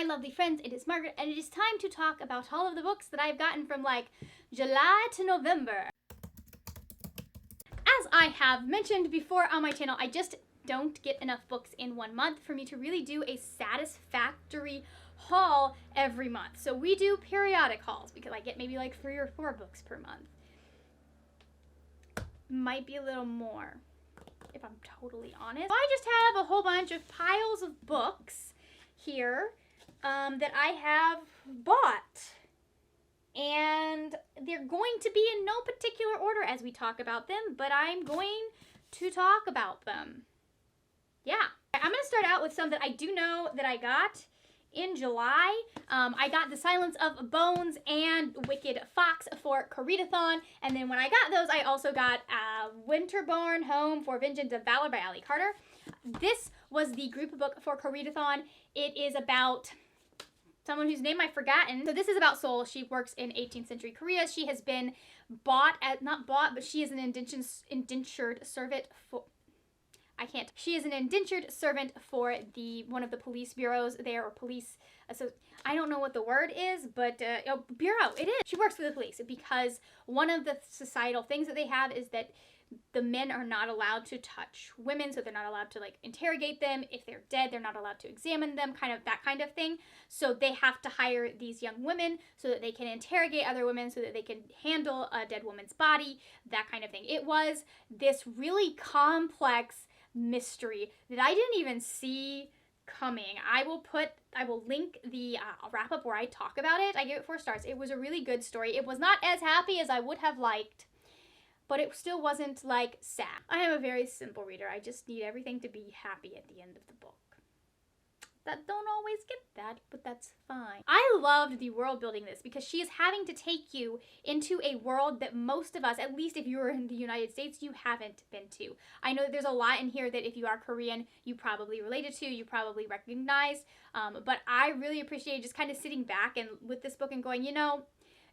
my lovely friends, it is Margaret, and it is time to talk about all of the books that I've gotten from like July to November. As I have mentioned before on my channel, I just don't get enough books in 1 month for me to really do a satisfactory haul every month. So we do periodic hauls because I get maybe like 3 or 4 books per month. Might be a little more, if I'm totally honest. I just have a whole bunch of piles of books here that I have bought. And they're going to be in no particular order as we talk about them, but I'm going to talk about them. Yeah. I'm going to start out with some that I do know that I got in July. I got The Silence of Bones and Wicked Fox for Coreadathon, and then when I got those, I also got Winterborn Home for Vengeance of Valor by Ali Carter. This was the group book for Coreadathon. It is about someone whose name I've forgotten. So this is about Seoul. She works in 18th century Korea. She has been not bought, but she is an indentured servant for, she is an indentured servant for one of the police bureaus there, or police, so I don't know what the word is, but bureau, it is. She works for the police because one of the societal things that they have is that the men are not allowed to touch women, so they're not allowed to like interrogate them. If they're dead, they're not allowed to examine them, kind of that kind of thing. So they have to hire these young women so that they can interrogate other women, so that they can handle a dead woman's body, that kind of thing. It was this really complex mystery that I didn't even see coming. I will link the wrap up where I talk about it. I gave it 4 stars. It was a really good story. It was not as happy as I would have liked, but it still wasn't like sad. I am a very simple reader. I just need everything to be happy at the end of the book. That don't always get that, but that's fine. I loved the world building this because she is having to take you into a world that most of us, at least if you're in the United States, you haven't been to. I know that there's a lot in here that if you are Korean, you probably related to, you probably recognize, but I really appreciate just kind of sitting back and with this book and going, you know,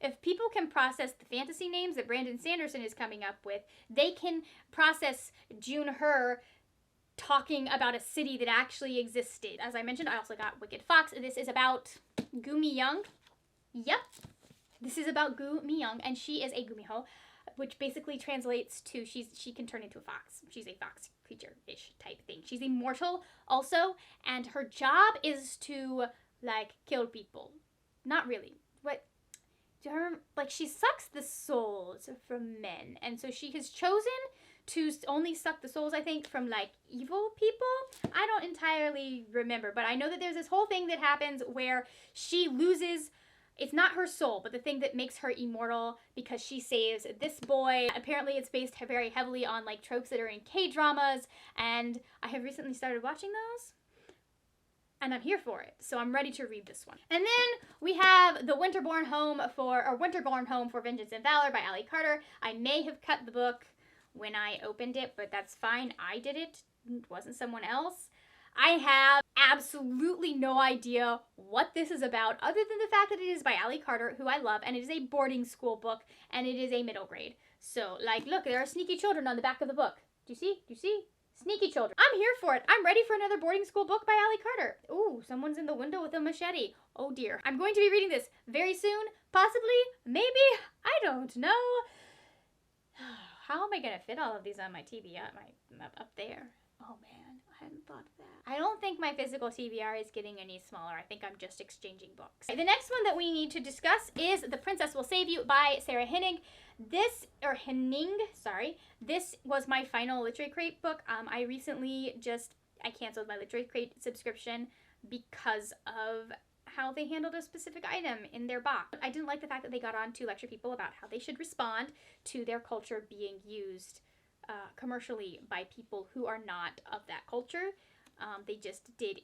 if people can process the fantasy names that Brandon Sanderson is coming up with, they can process June Hur talking about a city that actually existed. As I mentioned, I also got Wicked Fox. This is about Gu Mi-young. Yep. This is about Gu Mi-young, and she is a gumiho, which basically translates to she can turn into a fox. She's a fox creature-ish type thing. She's immortal also, and her job is to like kill people. Not really. Like she sucks the souls from men, and so she has chosen to only suck the souls, I think, from like evil people. I don't entirely remember, but I know that there's this whole thing that happens where she loses, it's not her soul, but the thing that makes her immortal because she saves this boy. Apparently it's based very heavily on like tropes that are in K-dramas, and I have recently started watching those. And I'm here for it, so I'm ready to read this one. And then we have the Winterborn Home for Vengeance and Valor by Ali Carter. I may have cut the book when I opened it, but that's fine. I did it. It wasn't someone else. I have absolutely no idea what this is about, other than the fact that it is by Ali Carter, who I love, and it is a boarding school book, and it is a middle grade. So, like, look, there are sneaky children on the back of the book. Do you see? Do you see? Sneaky children. I'm here for it. I'm ready for another boarding school book by Ali Carter. Ooh, someone's in the window with a machete. Oh dear. I'm going to be reading this very soon. Possibly. Maybe. I don't know. How am I going to fit all of these on my TBR, up there? Oh man, I hadn't thought of that. I don't think my physical TBR is getting any smaller. I think I'm just exchanging books. The next one that we need to discuss is The Princess Will Save You by Sarah Hennig. This was my final Literary Crate book. I recently I canceled my Literary Crate subscription because of how they handled a specific item in their box. I didn't like the fact that they got on to lecture people about how they should respond to their culture being used commercially by people who are not of that culture. They just did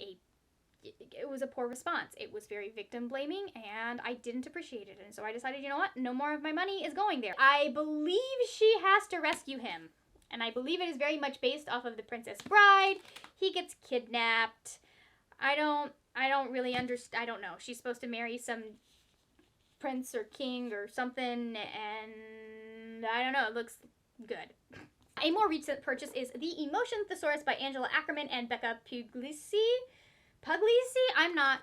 it was a poor response. It was very victim blaming, and I didn't appreciate it. And so I decided, you know what? No more of my money is going there. I believe she has to rescue him. And I believe it is very much based off of The Princess Bride. He gets kidnapped. I don't really understand. I don't know. She's supposed to marry some prince or king or something, and I don't know. It looks good. A more recent purchase is The Emotion Thesaurus by Angela Ackerman and Becca Puglisi. I'm not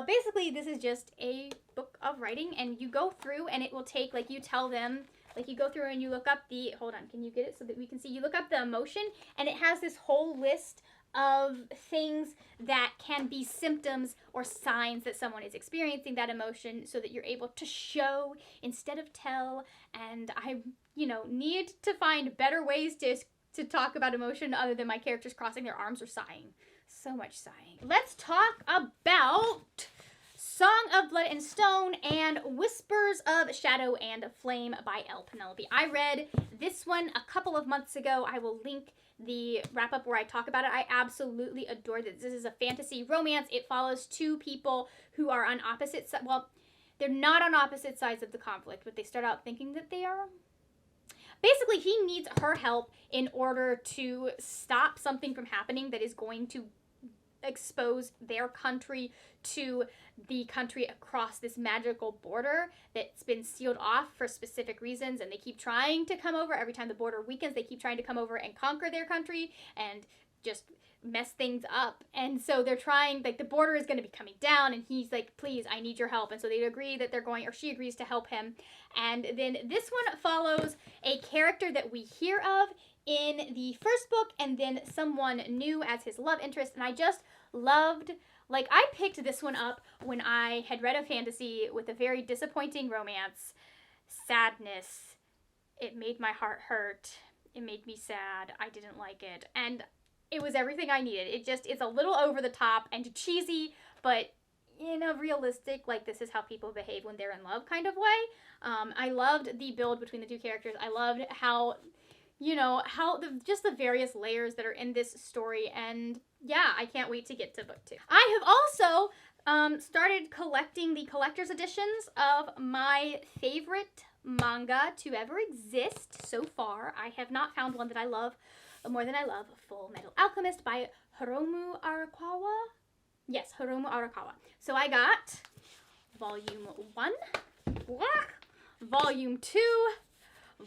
Basically, this is just a book of writing, and you go through, and it will take, like, you tell them, like, you go through and you look up the, hold on, can you get it so that we can see? You look up the emotion, and it has this whole list of things that can be symptoms or signs that someone is experiencing that emotion, so that you're able to show instead of tell. And I, need to find better ways to talk about emotion other than my characters crossing their arms or sighing. So much sighing. Let's talk about Song of Blood and Stone and Whispers of Shadow and Flame by Elle Penelope. I read this one a couple of months ago. I will link the wrap-up where I talk about it. I absolutely adore this. This is a fantasy romance. It follows two people who are on opposite sides. Well, they're not on opposite sides of the conflict, but they start out thinking that they are. Basically, he needs her help in order to stop something from happening that is going to expose their country to the country across this magical border that's been sealed off for specific reasons, and they keep trying to come over. Every time the border weakens, they keep trying to come over and conquer their country and just mess things up. And so they're trying, like, the border is going to be coming down, and he's like, please, I need your help. And so they agree that they're going, or she agrees to help him. And then this one follows a character that we hear of in the first book, and then someone new as his love interest. And I just loved, like, I picked this one up when I had read a fantasy with a very disappointing romance. Sadness. It made my heart hurt. It made me sad. I didn't like it. And it was everything I needed. It's a little over the top and cheesy, but in a realistic, like, this is how people behave when they're in love kind of way. I loved the build between the two characters. I loved how, just the various layers that are in this story. And yeah, I can't wait to get to book 2. I have also started collecting the collector's editions of my favorite manga to ever exist so far. I have not found one that I love more than I love Full Metal Alchemist by Hiromu Arakawa. Yes, Hiromu Arakawa. So I got Volume 1, Volume 2,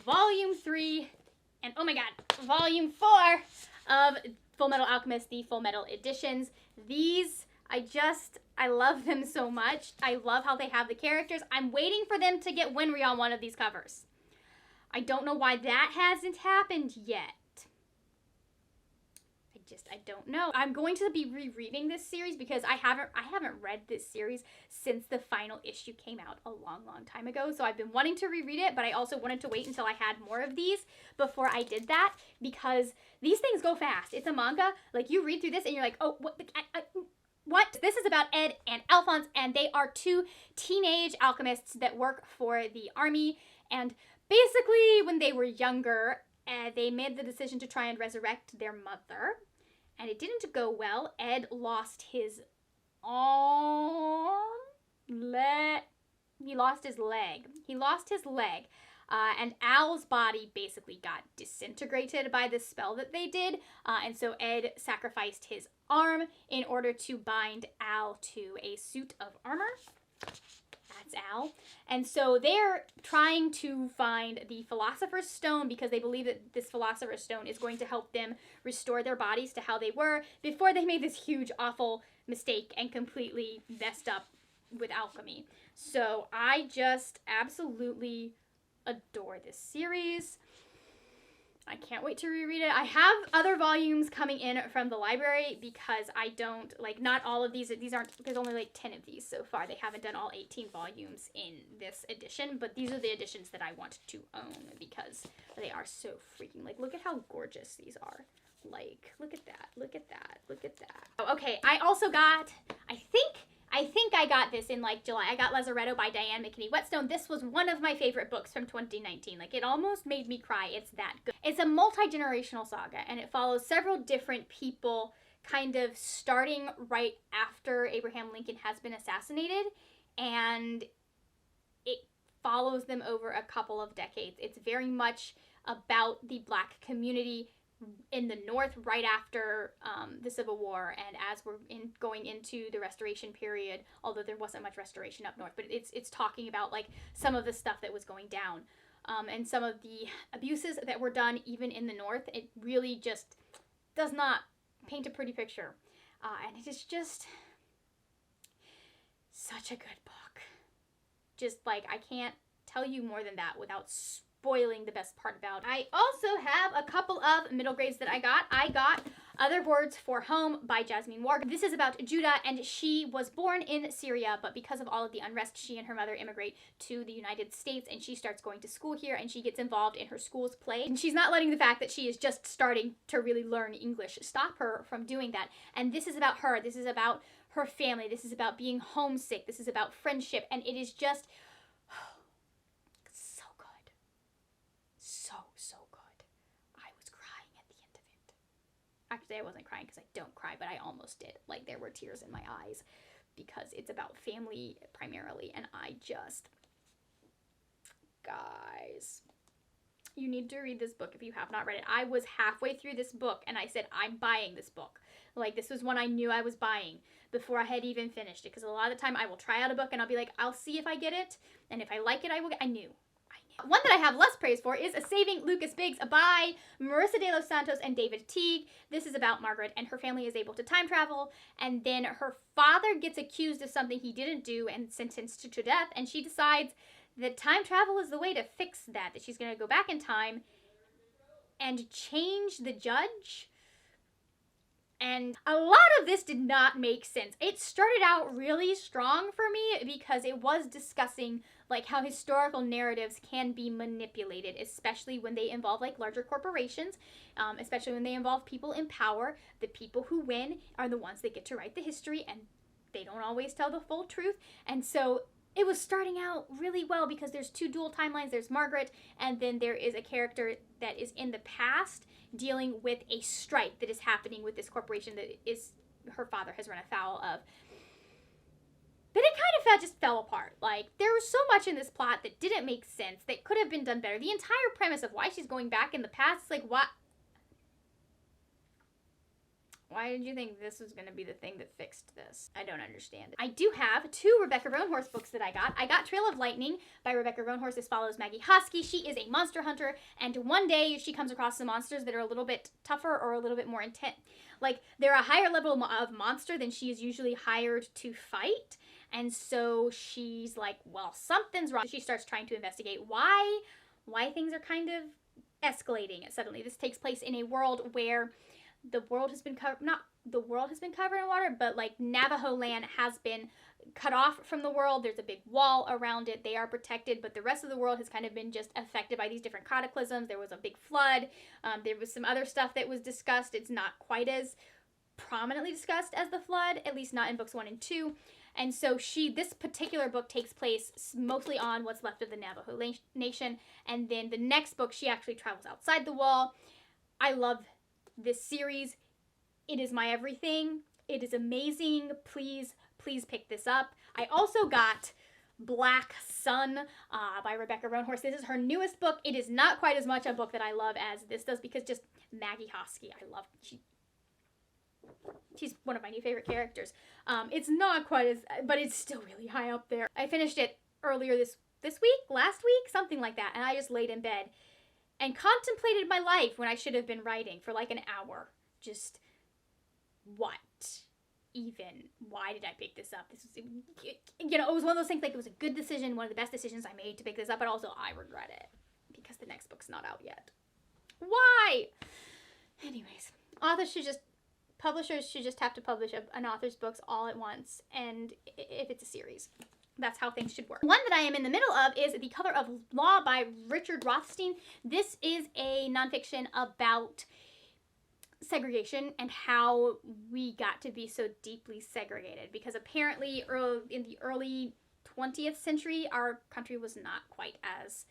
Volume 3, and oh my god, Volume 4 of Full Metal Alchemist, the Full Metal editions. These, I love them so much. I love how they have the characters. I'm waiting for them to get Winry on one of these covers. I don't know why that hasn't happened yet. I don't know. I'm going to be rereading this series because I haven't read this series since the final issue came out a long time ago. So I've been wanting to reread it, but I also wanted to wait until I had more of these before I did that, because these things go fast. It's a manga. Like, you read through this and you're like, oh, what? This is about Ed and Alphonse, and they are two teenage alchemists that work for the army. And basically, when they were younger, they made the decision to try and resurrect their mother. And it didn't go well. Ed lost his arm. He lost his leg. And Al's body basically got disintegrated by the spell that they did. And so Ed sacrificed his arm in order to bind Al to a suit of armor. That's Al. And so they're trying to find the Philosopher's Stone because they believe that this Philosopher's Stone is going to help them restore their bodies to how they were before they made this huge, awful mistake and completely messed up with alchemy. So I just absolutely adore this series. I can't wait to reread it. I have other volumes coming in from the library because I don't, like, not all of these aren't, there's only like 10 of these so far. They haven't done all 18 volumes in this edition, but these are the editions that I want to own because they are so freaking, like, look at how gorgeous these are. Like, look at that, look at that, look at that. Oh, okay, I also got, I think I got this in, like, July. I got Lazaretto by Diane McKinney Whetstone. This was one of my favorite books from 2019. Like, it almost made me cry. It's that good. It's a multi-generational saga, and it follows several different people kind of starting right after Abraham Lincoln has been assassinated, and it follows them over a couple of decades. It's very much about the Black community in the North right after the Civil War, and as we're going into the Restoration period, although there wasn't much restoration up north, but it's talking about, like, some of the stuff that was going down, and some of the abuses that were done even in the North. It really just does not paint a pretty picture, and it is just, such a good book. Just like, I can't tell you more than that without spoiling the best part about it. I also have a couple of middle grades that I got. I got Other Words for Home by Jasmine Warg. This is about Judah, and she was born in Syria, but because of all of the unrest, she and her mother immigrate to the United States, and she starts going to school here, and she gets involved in her school's play. And she's not letting the fact that she is just starting to really learn English stop her from doing that. And this is about her. This is about her family. This is about being homesick. This is about friendship, and it is just so good. So good. I was crying at the end of it. Actually, I wasn't crying because I don't cry, but I almost did. Like, there were tears in my eyes because it's about family primarily, and I just... Guys, you need to read this book if you have not read it. I was halfway through this book, and I said, I'm buying this book. Like, this was one I knew I was buying before I had even finished it, because a lot of the time I will try out a book, and I'll be like, I'll see if I get it, and if I like it, I will get. I knew. One that I have less praise for is Saving Lucas Biggs by Marissa de los Santos and David Teague. This is about Margaret, and her family is able to time travel, and then her father gets accused of something he didn't do and sentenced to death, and she decides that time travel is the way to fix that she's going to go back in time and change the judge. And a lot of this did not make sense. It started out really strong for me because it was discussing like how historical narratives can be manipulated, especially when they involve like larger corporations, especially when they involve people in power. The people who win are the ones that get to write the history, and they don't always tell the full truth. And so it was starting out really well because there's two dual timelines. There's Margaret, and then there is a character that is in the past dealing with a strike that is happening with this corporation that is her father has run afoul of. But it kind of just fell apart. Like, there was so much in this plot that didn't make sense, that could have been done better. The entire premise of why she's going back in the past, like, what? Why did you think this was going to be the thing that fixed this? I don't understand. I do have two Rebecca Roanhorse books that I got. I got Trail of Lightning by Rebecca Roanhorse. This follows Maggie Hosky. She is a monster hunter, and one day she comes across some monsters that are a little bit tougher or a little bit more intense. Like, they're a higher level of monster than she is usually hired to fight. And so she's like, well, something's wrong. She starts trying to investigate why things are kind of escalating suddenly. This takes place in a world where the world has been covered, not the world has been covered in water, but like Navajo land has been cut off from the world. There's a big wall around it. They are protected, but the rest of the world has kind of been just affected by these different cataclysms. There was a big flood. There was some other stuff that was discussed. It's not quite as prominently discussed as the flood, at least not in books 1 and 2. And so this particular book takes place mostly on what's left of the Navajo Nation. And then the next book, she actually travels outside the wall. I love this series. It is my everything. It is amazing. Please pick this up. I also got Black Sun by Rebecca Roanhorse. This is her newest book. It is not quite as much a book that I love as this does, because just Maggie Hosky, I love. She's one of my new favorite characters. It's not quite as, but it's still really high up there. I finished it earlier this last week, something like that, and I just laid in bed and contemplated my life when I should have been writing for like an hour. Just, what? Even, why did I pick this up? This was, you know, it was one of those things, like, it was a good decision, one of the best decisions I made to pick this up, but also I regret it because the next book's not out yet. Why? Anyways, publishers should just have to publish an author's books all at once, and if it's a series. That's how things should work. One that I am in the middle of is The Color of Law by Richard Rothstein. This is a nonfiction about segregation and how we got to be so deeply segregated, because apparently in the early 20th century, our country was not quite as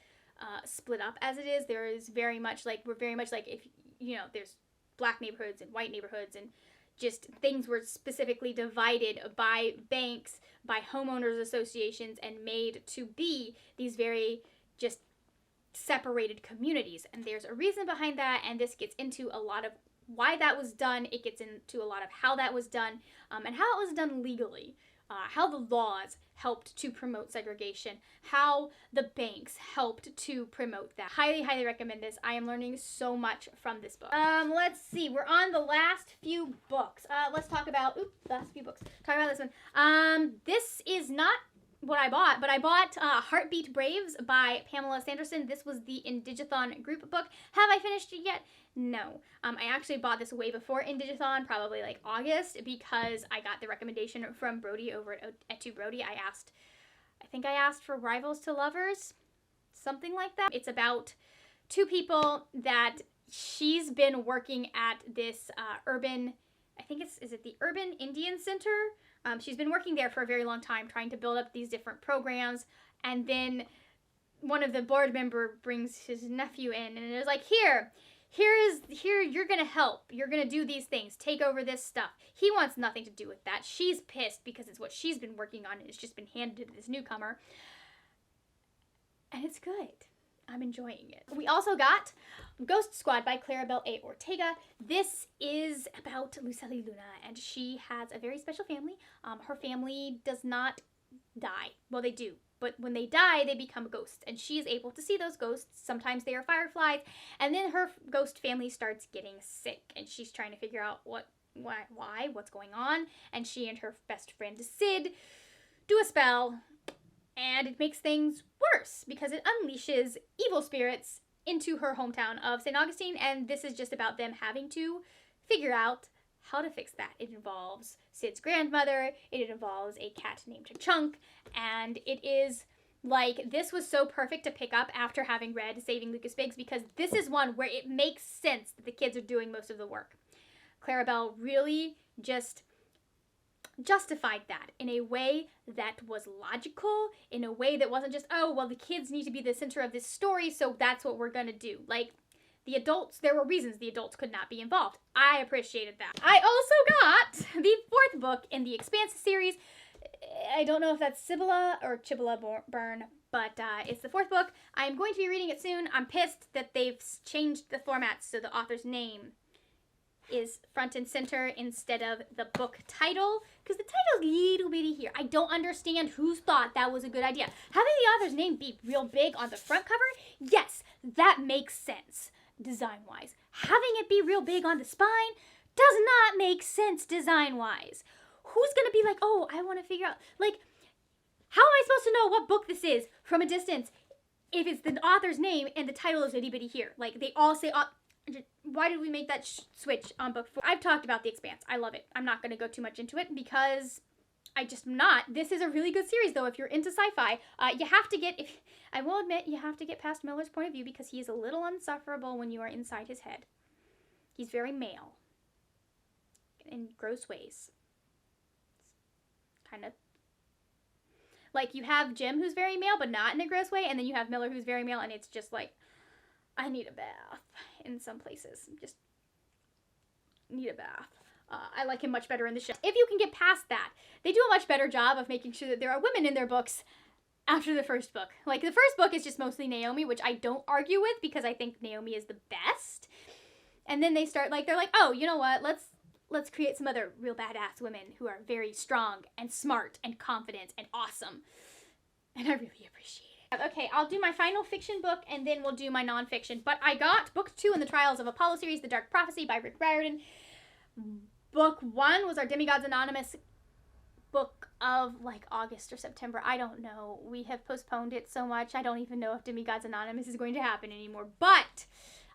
split up as it is. There is very much like, we're very much like, if, you know, there's black neighborhoods and white neighborhoods, and just things were specifically divided by banks, by homeowners associations, and made to be these very just separated communities. And there's a reason behind that, and this gets into a lot of why that was done. It gets into a lot of how that was done, and how it was done legally. how the laws helped to promote segregation, how the banks helped to promote that. Highly, highly recommend this. I am learning so much from this book. Let's see. We're on the last few books. Let's talk about, the last few books. Talk about this one. This is not what I bought, but I bought Heartbeat Braves by Pamela Sanderson. This was the Indigathon group book. Have I finished it yet? No. I actually bought this way before Indigathon, probably like August, because I got the recommendation from Brody over at To Brody. I think I asked for Rivals to Lovers, something like that. It's about two people that she's been working at this urban, I think is it the Urban Indian Center? She's been working there for a very long time, trying to build up these different programs, and then one of the board member brings his nephew in, and is like, here, you're gonna help. You're gonna do these things. Take over this stuff. He wants nothing to do with that. She's pissed because it's what she's been working on, and it's just been handed to this newcomer. And it's good. I'm enjoying it. We also got Ghost Squad by Claribel A. Ortega. This is about Lucely Luna, and she has a very special family. Her family does not die. Well, they do, but when they die, they become ghosts, and she is able to see those ghosts. Sometimes they are fireflies, and then her ghost family starts getting sick, and she's trying to figure out why, what's going on, and she and her best friend Sid do a spell, and it makes things worse because it unleashes evil spirits into her hometown of St. Augustine, and this is just about them having to figure out how to fix that. It involves Sid's grandmother, it involves a cat named Chunk, and it is like, this was so perfect to pick up after having read Saving Lucas Biggs, because this is one where it makes sense that the kids are doing most of the work. Claribel really just justified that in a way that was logical, in a way that wasn't just, oh, well, the kids need to be the center of this story, so that's what we're gonna do. Like, the adults, there were reasons the adults could not be involved. I appreciated that. I also got the fourth book in the Expanse series. I don't know if that's Sibylla or Chibilla Burn, but it's the fourth book. I'm going to be reading it soon. I'm pissed that they've changed the format so the author's name is front and center instead of the book title, because the title's little bitty here. I don't understand who's thought that was a good idea. Having the author's name be real big on the front cover, yes, that makes sense design-wise. Having it be real big on the spine does not make sense design-wise. Who's gonna be like, oh, I want to figure out, like, how am I supposed to know what book this is from a distance if it's the author's name and the title is itty bitty here? Like, they all say, why did we make that switch on book 4? I've talked about The Expanse. I love it. I'm not going to go too much into it because I just am not. This is a really good series, though, if you're into sci-fi. You have to get, I will admit, you have to get past Miller's point of view because he is a little insufferable when you are inside his head. He's very male in gross ways. Kind of like you have Jim, who's very male, but not in a gross way, and then you have Miller, who's very male, and it's just like, I need a bath in some places. Just need a bath. I like him much better in the show. If you can get past that, they do a much better job of making sure that there are women in their books after the first book. Like, the first book is just mostly Naomi, which I don't argue with because I think Naomi is the best. And then they start, like, they're like, oh, you know what, let's create some other real badass women who are very strong and smart and confident and awesome. And I really appreciate it. Okay, I'll do my final fiction book, and then we'll do my nonfiction. But I got book 2 in the Trials of Apollo series, The Dark Prophecy by Rick Riordan. Book 1 was our Demigods Anonymous book of, like, August or September. I don't know. We have postponed it so much. I don't even know if Demigods Anonymous is going to happen anymore. But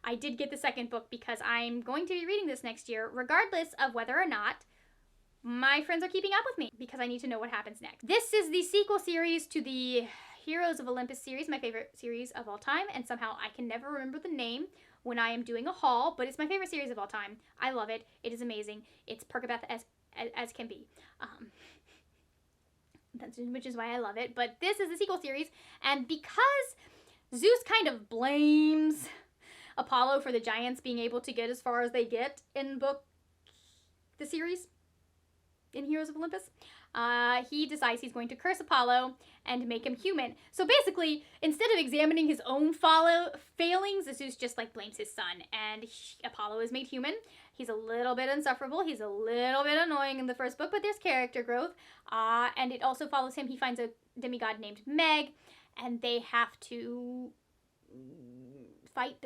I did get the second book because I'm going to be reading this next year, regardless of whether or not my friends are keeping up with me, because I need to know what happens next. This is the sequel series to the Heroes of Olympus series, my favorite series of all time, and somehow I can never remember the name when I am doing a haul, but it's my favorite series of all time. I love it. It is amazing. It's Perkabeth as can be. Which is why I love it. But this is the sequel series, and because Zeus kind of blames Apollo for the giants being able to get as far as they get in the series, in Heroes of Olympus, he decides he's going to curse Apollo and make him human. So basically, instead of examining his own failings, Zeus just like blames his son, and Apollo is made human. He's a little bit insufferable. He's a little bit annoying in the first book, but there's character growth. And it also follows him. He finds a demigod named Meg, and they have to fight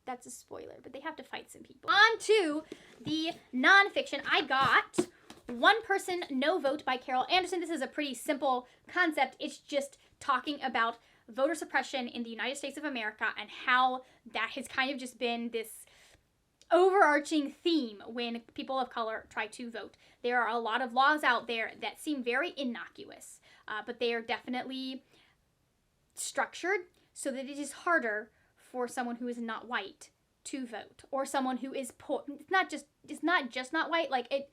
that's a spoiler, but they have to fight some people. On to the nonfiction. I got One Person, No Vote by Carol Anderson. This is a pretty simple concept. It's just talking about voter suppression in the United States of America and how that has kind of just been this overarching theme when people of color try to vote. There are a lot of laws out there that seem very innocuous, but they are definitely structured so that it is harder for someone who is not white to vote, or someone who is poor. It's not just not white. Like, it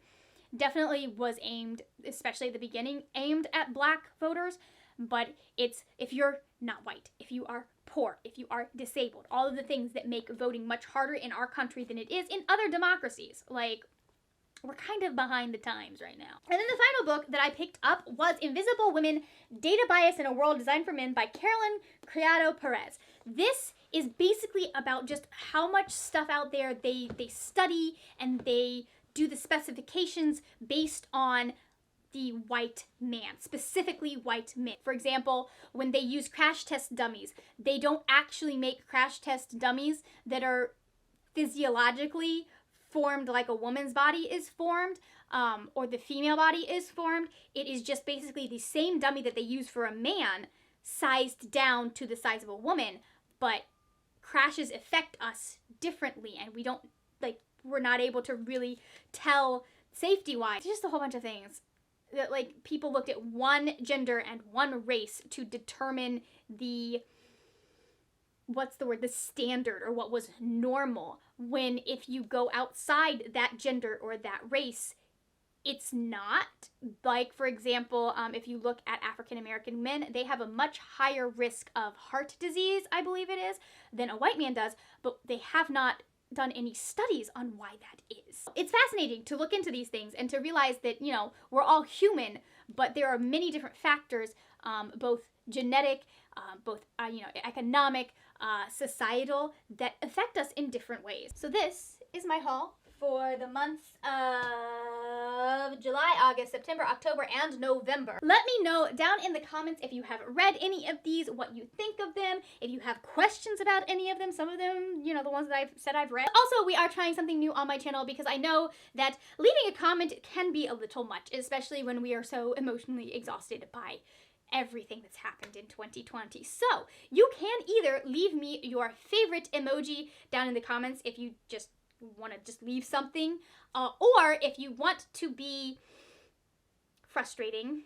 definitely was aimed, especially at the beginning, aimed at black voters, but it's if you're not white, if you are poor, if you are disabled, all of the things that make voting much harder in our country than it is in other democracies. Like, we're kind of behind the times right now. And then the final book that I picked up was Invisible Women, Data Bias in a World Designed for Men by Carolyn Criado Perez. This is basically about just how much stuff out there they study, and they do the specifications based on the white man, specifically white men. For example, when they use crash test dummies, they don't actually make crash test dummies that are physiologically formed like a woman's body is formed, or the female body is formed. It is just basically the same dummy that they use for a man, sized down to the size of a woman, but crashes affect us differently, and we're not able to really tell safety-wise. Just a whole bunch of things that, like, people looked at one gender and one race to determine the standard, or what was normal, when if you go outside that gender or that race, it's not. Like, for example, if you look at African American men, they have a much higher risk of heart disease, I believe it is, than a white man does, but they have not done any studies on why that is. It's fascinating to look into these things and to realize that, we're all human, but there are many different factors, both genetic, both economic, societal, that affect us in different ways. So this is my haul for the months of July, August, September, October, and November. Let me know down in the comments if you have read any of these, what you think of them, if you have questions about any of them. Some of them, the ones that I've said I've read. Also, we are trying something new on my channel, because I know that leaving a comment can be a little much, especially when we are so emotionally exhausted by everything that's happened in 2020. So you can either leave me your favorite emoji down in the comments if you just want to just leave something, or if you want to be frustrating,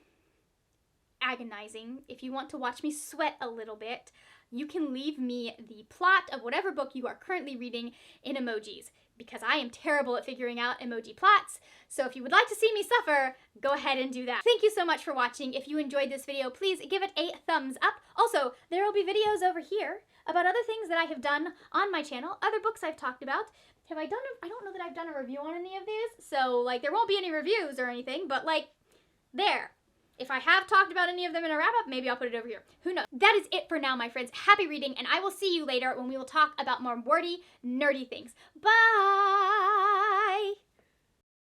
agonizing, if you want to watch me sweat a little bit, you can leave me the plot of whatever book you are currently reading in emojis, because I am terrible at figuring out emoji plots. So if you would like to see me suffer, go ahead and do that. Thank you so much for watching. If you enjoyed this video, please give it a thumbs up. Also, there will be videos over here about other things that I have done on my channel, other books I've talked about. I don't know that I've done a review on any of these, so, like, there won't be any reviews or anything, but, like, there. If I have talked about any of them in a wrap-up, maybe I'll put it over here. Who knows? That is it for now, my friends. Happy reading, and I will see you later when we will talk about more wordy, nerdy things. Bye!